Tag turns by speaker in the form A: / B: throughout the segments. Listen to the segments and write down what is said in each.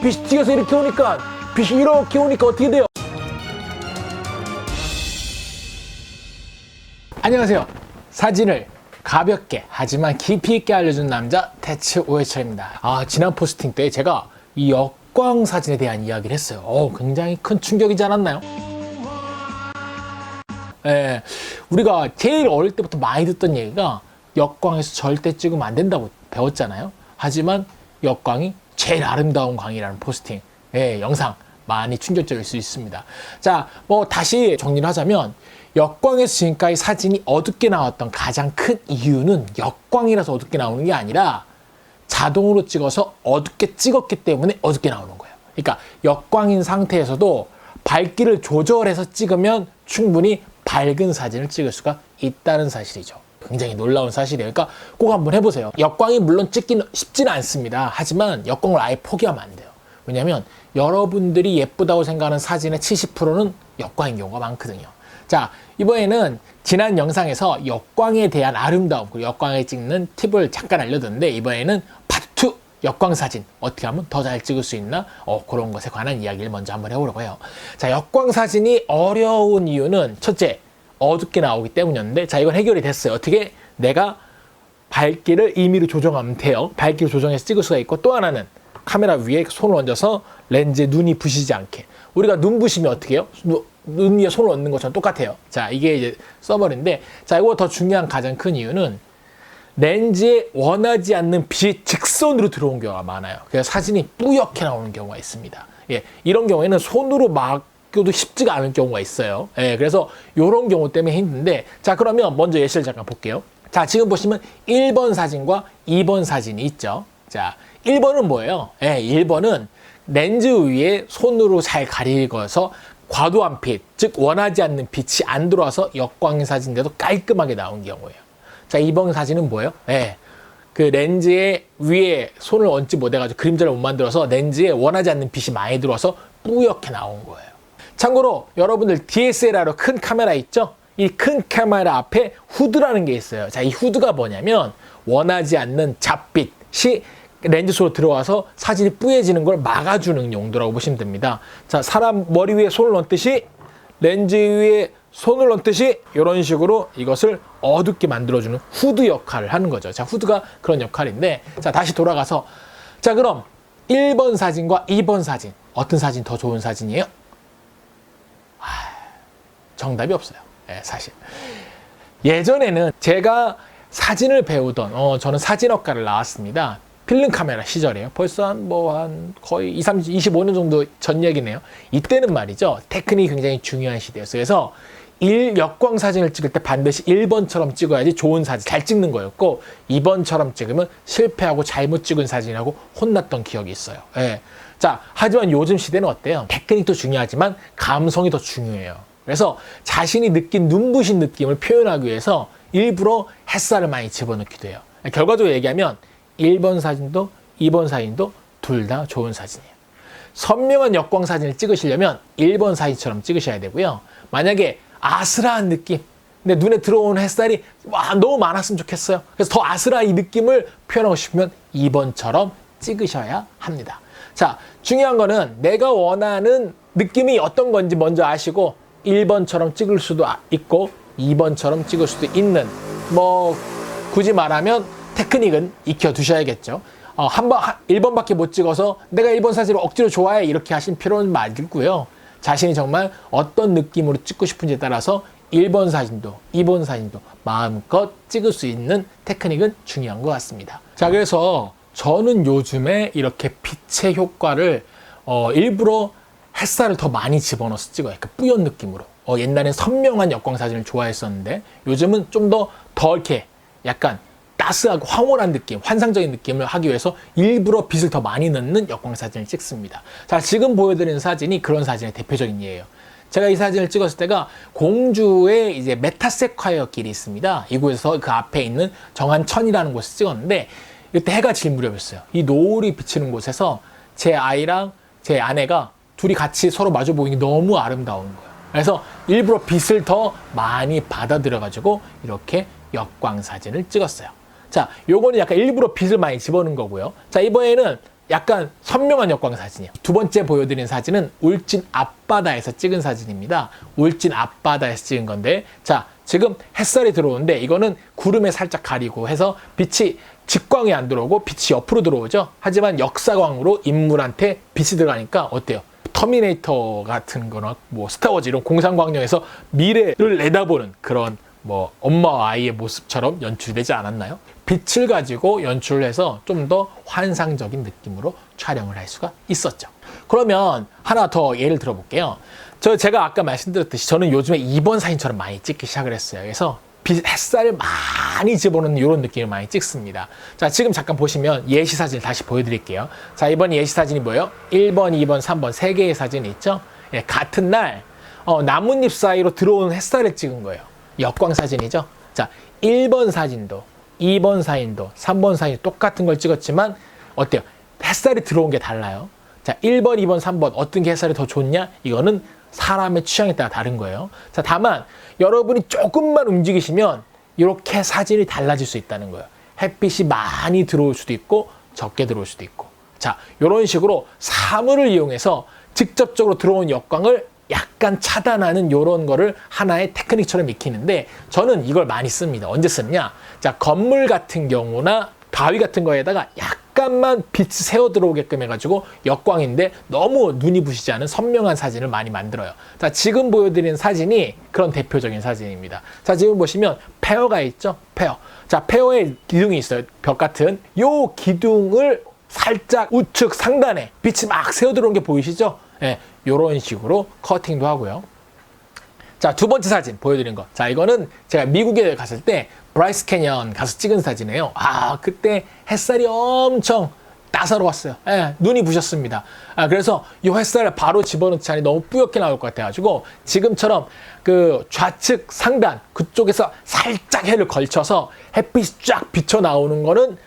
A: 빛이 튀어서 이렇게 오니까, 빛이 이렇게 오니까 어떻게 돼요? 안녕하세요. 사진을 가볍게 하지만 깊이 있게 알려준 남자 대츠 오해철입니다. 지난 포스팅 때 제가 이 역광 사진에 대한 이야기를 했어요. 굉장히 큰 충격이지 않았나요? 우리가 제일 어릴 때부터 많이 듣던 얘기가 역광에서 절대 찍으면 안 된다고 배웠잖아요. 하지만 역광이 제일 아름다운 광이라는 포스팅, 영상 많이 충격적일 수 있습니다. 자, 다시 정리를 하자면 역광에서 지금까지 사진이 어둡게 나왔던 가장 큰 이유는 역광이라서 어둡게 나오는 게 아니라 자동으로 찍어서 어둡게 찍었기 때문에 어둡게 나오는 거예요. 그러니까 역광인 상태에서도 밝기를 조절해서 찍으면 충분히 밝은 사진을 찍을 수가 있다는 사실이죠. 굉장히 놀라운 사실이에요. 그러니까 꼭 한번 해보세요. 역광이 물론 찍기는 쉽지는 않습니다. 하지만 역광을 아예 포기하면 안 돼요. 왜냐하면 여러분들이 예쁘다고 생각하는 사진의 70%는 역광인 경우가 많거든요. 자, 이번에는 지난 영상에서 역광에 대한 아름다움, 그리고 역광에 찍는 팁을 잠깐 알려드렸는데, 이번에는 파트 2 역광 사진 어떻게 하면 더 잘 찍을 수 있나, 그런 것에 관한 이야기를 먼저 한번 해보려고 해요. 자, 역광 사진이 어려운 이유는 첫째, 어둡게 나오기 때문이었는데, 자, 이건 해결이 됐어요. 어떻게? 내가 밝기를 임의로 조정하면 돼요. 밝기를 조정해서 찍을 수가 있고, 또 하나는 카메라 위에 손을 얹어서 렌즈에 눈이 부시지 않게. 우리가 눈 부시면 어떻게 해요? 눈 위에 손을 얹는 것처럼 똑같아요. 자, 이게 이제 써버린데, 자, 이거 더 중요한 가장 큰 이유는 렌즈에 원하지 않는 빛이 직선으로 들어온 경우가 많아요. 그래서 사진이 뿌옇게 나오는 경우가 있습니다. 이런 경우에는 손으로 막기도 쉽지가 않은 경우가 있어요. 그래서 이런 경우 때문에 힘든데, 자, 그러면 먼저 예시를 잠깐 볼게요. 자, 지금 보시면 1번 사진과 2번 사진이 있죠. 자, 1번은 뭐예요? 1번은 렌즈 위에 손으로 잘 가리고서 과도한 빛, 즉 원하지 않는 빛이 안 들어와서 역광인 사진인데도 깔끔하게 나온 경우예요. 자, 2번 사진은 뭐예요? 그 렌즈의 위에 손을 얹지 못해가지고 그림자를 못 만들어서 렌즈에 원하지 않는 빛이 많이 들어와서 뿌옇게 나온 거예요. 참고로 여러분들 DSLR로 큰 카메라 있죠? 이 큰 카메라 앞에 후드라는 게 있어요. 자, 이 후드가 뭐냐면 원하지 않는 잡빛이 렌즈 속으로 들어와서 사진이 뿌얘지는 걸 막아주는 용도라고 보시면 됩니다. 자, 사람 머리 위에 손을 얹듯이 렌즈 위에 손을 얹듯이 이런 식으로 이것을 어둡게 만들어주는 후드 역할을 하는 거죠. 자, 후드가 그런 역할인데, 자, 다시 돌아가서, 자, 그럼 1번 사진과 2번 사진, 어떤 사진 더 좋은 사진이에요? 정답이 없어요. 사실. 예전에는 제가 사진을 배우던, 저는 사진학과를 나왔습니다. 필름 카메라 시절이에요. 벌써 한 거의 25년 정도 전 얘기네요. 이때는 말이죠, 테크닉이 굉장히 중요한 시대였어요. 그래서 역광 사진을 찍을 때 반드시 1번처럼 찍어야지 좋은 사진, 잘 찍는 거였고, 2번처럼 찍으면 실패하고 잘못 찍은 사진이라고 혼났던 기억이 있어요. 자, 하지만 요즘 시대는 어때요? 테크닉도 중요하지만 감성이 더 중요해요. 그래서 자신이 느낀 눈부신 느낌을 표현하기 위해서 일부러 햇살을 많이 집어넣기도 해요. 결과적으로 얘기하면 1번 사진도 2번 사진도 둘 다 좋은 사진이에요. 선명한 역광 사진을 찍으시려면 1번 사진처럼 찍으셔야 되고요. 만약에 아슬한 느낌, 근데 눈에 들어오는 햇살이 너무 많았으면 좋겠어요. 그래서 더 아슬한 이 느낌을 표현하고 싶으면 2번처럼 찍으셔야 합니다. 자, 중요한 거는 내가 원하는 느낌이 어떤 건지 먼저 아시고 1번처럼 찍을 수도 있고 2번처럼 찍을 수도 있는, 굳이 말하면 테크닉은 익혀두셔야겠죠. 1번밖에 못 찍어서 내가 1번 사진을 억지로 좋아해 이렇게 하신 필요는 말고요. 자신이 정말 어떤 느낌으로 찍고 싶은지에 따라서 1번 사진도 2번 사진도 마음껏 찍을 수 있는 테크닉은 중요한 것 같습니다. 자, 그래서 저는 요즘에 이렇게 빛의 효과를 일부러 햇살을 더 많이 집어넣어서 찍어요. 그 뿌연 느낌으로. 옛날엔 선명한 역광 사진을 좋아했었는데 요즘은 좀 더 이렇게 약간 따스하고 황홀한 느낌, 환상적인 느낌을 하기 위해서 일부러 빛을 더 많이 넣는 역광 사진을 찍습니다. 자, 지금 보여드리는 사진이 그런 사진의 대표적인 예예요. 제가 이 사진을 찍었을 때가 공주에 이제 메타세콰이어 길이 있습니다. 이곳에서 그 앞에 있는 정한천이라는 곳을 찍었는데, 이때 해가 질 무렵이었어요. 이 노을이 비치는 곳에서 제 아이랑 제 아내가 둘이 같이 서로 마주 보이니 너무 아름다운 거예요. 그래서 일부러 빛을 더 많이 받아들여가지고 이렇게 역광 사진을 찍었어요. 자, 요거는 약간 일부러 빛을 많이 집어넣은 거고요. 자, 이번에는 약간 선명한 역광 사진이에요. 두 번째 보여드린 사진은 울진 앞바다에서 찍은 사진입니다. 울진 앞바다에서 찍은 건데, 자, 지금 햇살이 들어오는데 이거는 구름에 살짝 가리고 해서 빛이 직광이 안 들어오고 빛이 옆으로 들어오죠. 하지만 역사광으로 인물한테 빛이 들어가니까 어때요? 터미네이터 같은 거나 뭐 스타워즈 이런 공상광령에서 미래를 내다보는 그런 뭐 엄마와 아이의 모습처럼 연출되지 않았나요? 빛을 가지고 연출을 해서 좀 더 환상적인 느낌으로 촬영을 할 수가 있었죠. 그러면 하나 더 예를 들어볼게요. 제가 아까 말씀드렸듯이 저는 요즘에 2번 사진처럼 많이 찍기 시작을 했어요. 그래서 햇살을 많이 집어넣는 이런 느낌을 많이 찍습니다. 자, 지금 잠깐 보시면 예시 사진을 다시 보여드릴게요. 자, 이번 예시 사진이 뭐예요? 1번, 2번, 3번 세 개의 사진이 있죠? 예, 같은 날 나뭇잎 사이로 들어오는 햇살을 찍은 거예요. 역광 사진이죠. 자, 1번 사진도 2번 사진도 3번 사진도 똑같은 걸 찍었지만 어때요? 햇살이 들어온 게 달라요. 자, 1번, 2번, 3번 어떤 게 햇살이 더 좋냐? 이거는 사람의 취향에 따라 다른 거예요. 자, 다만 여러분이 조금만 움직이시면 이렇게 사진이 달라질 수 있다는 거예요. 햇빛이 많이 들어올 수도 있고 적게 들어올 수도 있고. 자, 이런 식으로 사물을 이용해서 직접적으로 들어온 역광을 약간 차단하는 이런 거를 하나의 테크닉처럼 익히는데 저는 이걸 많이 씁니다. 언제 쓰느냐? 자, 건물 같은 경우나 바위 같은 거에다가 약간만 빛이 새어 들어오게끔 해가지고 역광인데 너무 눈이 부시지 않은 선명한 사진을 많이 만들어요. 자, 지금 보여드린 사진이 그런 대표적인 사진입니다. 자, 지금 보시면 페어가 있죠? 페어. 자, 페어에 기둥이 있어요. 벽 같은. 요 기둥을 살짝 우측 상단에 빛이 막 새어 들어온 게 보이시죠? 예, 요런 식으로 커팅도 하고요. 자, 두 번째 사진 보여드린 거. 자, 이거는 제가 미국에 갔을 때 브라이스 캐년 가서 찍은 사진이에요. 아, 그때 햇살이 엄청 따사로웠어요. 예, 눈이 부셨습니다. 아, 그래서 이 햇살을 바로 집어넣지 않으니 너무 뿌옇게 나올 것 같아가지고 지금처럼 그 좌측 상단 그쪽에서 살짝 해를 걸쳐서 햇빛이 쫙 비쳐 나오는 거는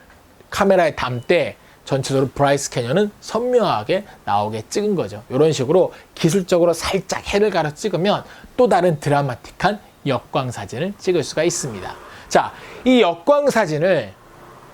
A: 카메라에 담때 전체적으로 브라이스 캐년은 선명하게 나오게 찍은 거죠. 이런 식으로 기술적으로 살짝 해를 가려 찍으면 또 다른 드라마틱한 역광 사진을 찍을 수가 있습니다. 자, 이 역광 사진을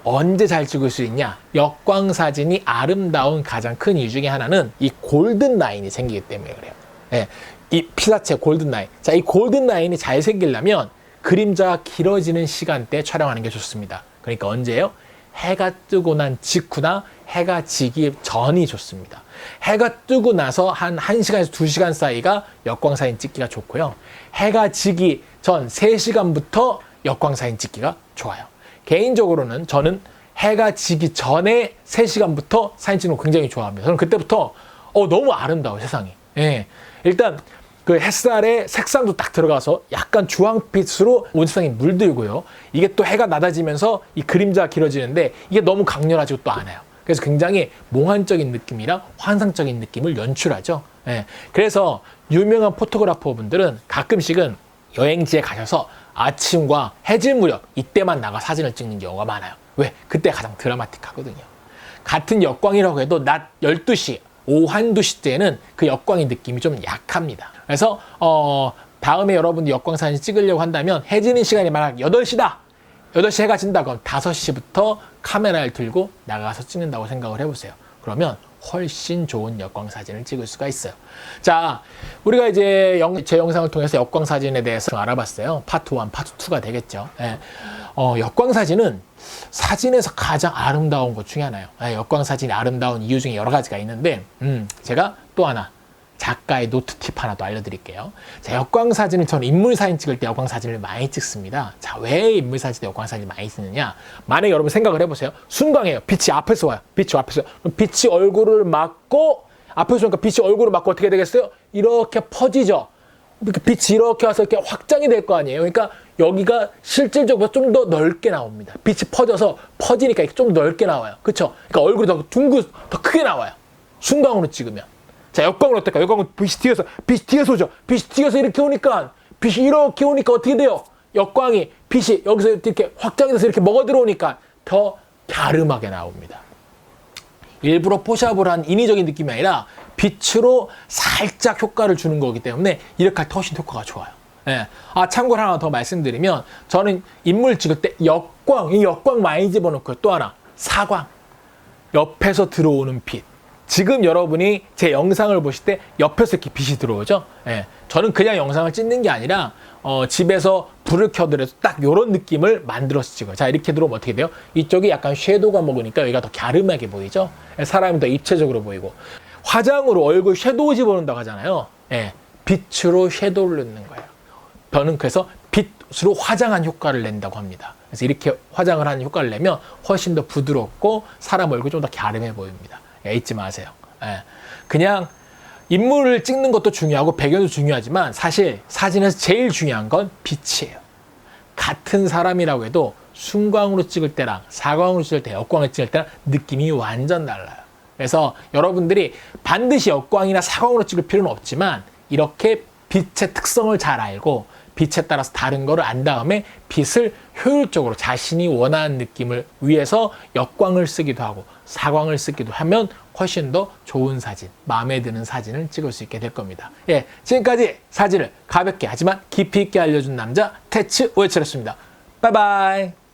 A: 언제 잘 찍을 수 있냐? 역광 사진이 아름다운 가장 큰 이유 중에 하나는 이 골든 라인이 생기기 때문에 그래요. 예, 이 피사체 골든 라인. 자, 이 골든 라인이 잘 생기려면 그림자가 길어지는 시간대에 촬영하는 게 좋습니다. 그러니까 언제예요? 해가 뜨고 난 직후나 해가 지기 전이 좋습니다. 해가 뜨고 나서 한 1시간에서 2시간 사이가 역광사진 찍기가 좋고요. 해가 지기 전 3시간부터 역광사진 찍기가 좋아요. 개인적으로는 저는 해가 지기 전에 3시간부터 사진 찍는 거 굉장히 좋아합니다. 저는 그때부터 너무 아름다워요, 세상이. 예. 일단 그 햇살에 색상도 딱 들어가서 약간 주황빛으로 온 세상이 물들고요. 이게 또 해가 낮아지면서 이 그림자가 길어지는데 이게 너무 강렬하지도 또 않아요. 그래서 굉장히 몽환적인 느낌이랑 환상적인 느낌을 연출하죠. 예. 그래서 유명한 포토그래퍼 분들은 가끔씩은 여행지에 가셔서 아침과 해질 무렵 이때만 나가 사진을 찍는 경우가 많아요. 왜? 그때 가장 드라마틱하거든요. 같은 역광이라고 해도 낮 12시, 오후 1~2시 때는 그 역광의 느낌이 좀 약합니다. 그래서 다음에 여러분이 역광 사진 찍으려고 한다면 해 지는 시간이 만약 8시다. 8시 해가 진다. 그럼 5시부터 카메라를 들고 나가서 찍는다고 생각을 해보세요. 그러면 훨씬 좋은 역광 사진을 찍을 수가 있어요. 자, 우리가 이제 제 영상을 통해서 역광 사진에 대해서 알아봤어요. 파트 1, 파트 2가 되겠죠. 예. 역광 사진은 사진에서 가장 아름다운 것 중에 하나예요. 예, 역광 사진이 아름다운 이유 중에 여러 가지가 있는데 제가 또 하나 작가의 노트 팁 하나 더 알려드릴게요. 자, 역광 사진은 저는 인물 사진 찍을 때 역광 사진을 많이 찍습니다. 자, 왜 인물 사진에 역광 사진을 많이 쓰느냐? 만약에 여러분 생각을 해보세요. 순광이에요. 빛이 앞에서 와요. 빛이 앞에서. 그럼 빛이 얼굴을 맞고 앞에서 오니까 빛이 얼굴을 맞고 어떻게 되겠어요? 이렇게 퍼지죠. 빛이 이렇게 와서 이렇게 확장이 될 거 아니에요. 그러니까 여기가 실질적으로 좀 더 넓게 나옵니다. 빛이 퍼지니까 이렇게 좀 넓게 나와요. 그렇죠? 그러니까 얼굴이 더 크게 나와요. 순광으로 찍으면. 자, 역광은 어떨까? 역광은 빛이 뒤에서 오죠. 빛이 뒤에서 이렇게 오니까, 어떻게 돼요? 역광이, 빛이 여기서 이렇게 확장이 돼서 이렇게 먹어 들어오니까 더 갸름하게 나옵니다. 일부러 포샵을 한 인위적인 느낌이 아니라 빛으로 살짝 효과를 주는 거기 때문에 이렇게 할 때 훨씬 효과가 좋아요. 예. 아, 참고로 하나 더 말씀드리면 저는 인물 찍을 때 이 역광 많이 집어넣고요. 또 하나, 사광. 옆에서 들어오는 빛. 지금 여러분이 제 영상을 보실 때 옆에서 이렇게 빛이 들어오죠? 예. 저는 그냥 영상을 찍는 게 아니라 집에서 불을 켜더라도 딱 이런 느낌을 만들어서 찍어요. 자, 이렇게 들어오면 어떻게 돼요? 이쪽이 약간 섀도우가 먹으니까 여기가 더 갸름하게 보이죠? 사람이 더 입체적으로 보이고. 화장으로 얼굴 섀도우 집어넣는다고 하잖아요. 예. 빛으로 섀도우를 넣는 거예요. 저는 그래서 빛으로 화장한 효과를 낸다고 합니다. 그래서 이렇게 화장을 하는 효과를 내면 훨씬 더 부드럽고 사람 얼굴이 좀 더 갸름해 보입니다. 예, 잊지 마세요. 예. 그냥 인물을 찍는 것도 중요하고 배경도 중요하지만 사실 사진에서 제일 중요한 건 빛이에요. 같은 사람이라고 해도 순광으로 찍을 때랑 사광으로 찍을 때, 역광을 찍을 때랑 느낌이 완전 달라요. 그래서 여러분들이 반드시 역광이나 사광으로 찍을 필요는 없지만 이렇게 빛의 특성을 잘 알고 빛에 따라서 다른 거를 안 다음에 빛을 효율적으로 자신이 원하는 느낌을 위해서 역광을 쓰기도 하고 사광을 쓰기도 하면 훨씬 더 좋은 사진, 마음에 드는 사진을 찍을 수 있게 될 겁니다. 예, 지금까지 사진을 가볍게 하지만 깊이 있게 알려준 남자 태츠 오해철이었습니다. 바이바이.